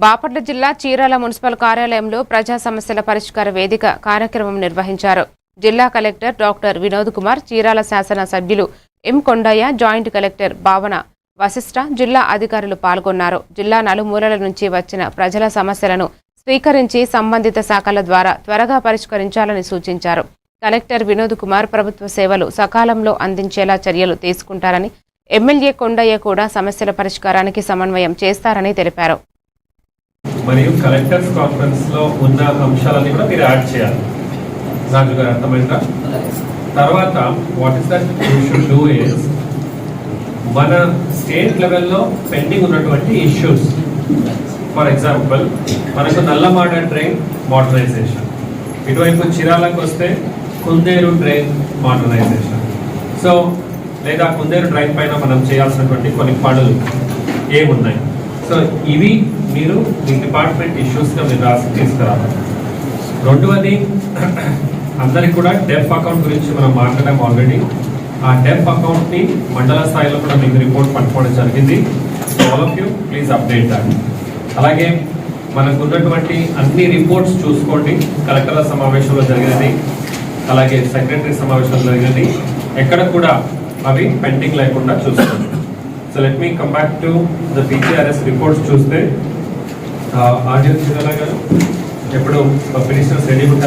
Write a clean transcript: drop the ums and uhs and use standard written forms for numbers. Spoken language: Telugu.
బాపట్ల జిల్లా చీరాల మున్సిపల్ కార్యాలయంలో ప్రజా సమస్యల పరిష్కార వేదిక కార్యక్రమం నిర్వహించారు. జిల్లా కలెక్టర్ డాక్టర్ వినోద్ కుమార్, చీరాల శాసన సభ్యులు ఎం కొండయ్య, జాయింట్ కలెక్టర్ భావన వశిష్ఠ, జిల్లా అధికారులు పాల్గొన్నారు. జిల్లా నలుమూలల నుంచి వచ్చిన ప్రజల సమస్యలను స్వీకరించి సంబంధిత శాఖల ద్వారా త్వరగా పరిష్కరించాలని సూచించారు. కలెక్టర్ వినోద్ కుమార్ ప్రభుత్వ సేవలు సకాలంలో అందించేలా చర్యలు తీసుకుంటారని, ఎమ్మెల్యే కొండయ్య కూడా సమస్యల పరిష్కారానికి సమన్వయం చేస్తారని తెలిపారు. మరియు కలెక్టర్స్ కాన్ఫరెన్స్ లో ఉన్న అంశాలని కూడా మీరు యాడ్ చేయాలి. రాజు గారు అర్థమైందా? తర్వాత what is that you should do is, మన స్టేట్ లెవెల్లో పెండింగ్ ఉన్నటువంటి ఇష్యూస్, ఫర్ ఎగ్జాంపుల్ మనకు నల్లమాడ ట్రైన్ మోడర్నైజేషన్, ఇటువైపు చీరాలకు వస్తే కుందేరు ట్రైన్ మోడర్నైజేషన్, సో లేదా కుందేరు ట్రైన్ పైన మనం చేయాల్సినటువంటి కొన్ని పనులు ఏమున్నాయి, సో ఇవి మీరు మీ డిపార్ట్మెంట్ ఇష్యూస్గా మీరు రాసి తీసుకురావాలి. రెండవది, అందరికి కూడా డెఫ్ అకౌంట్ గురించి మనం మాట్లాడాం ఆల్రెడీ. ఆ డెఫ్ అకౌంట్ని మండల స్థాయిలో కూడా మీకు రిపోర్ట్ పంపుకోవడం జరిగింది. All of you please update that. అలాగే మనకు ఉన్నటువంటి అన్ని రిపోర్ట్స్ చూసుకోండి. కలెక్టర్ల సమావేశంలో జరిగినది, అలాగే సెక్రటరీ సమావేశంలో జరిగినది, ఎక్కడ కూడా అవి పెండింగ్ లేకుండా చూసుకోండి. So let me come back to the PCRS reports. చూస్తే ఆడియన్స్ గారు ఎప్పుడు పిటిషనర్స్ రెడీ ఉంటారు.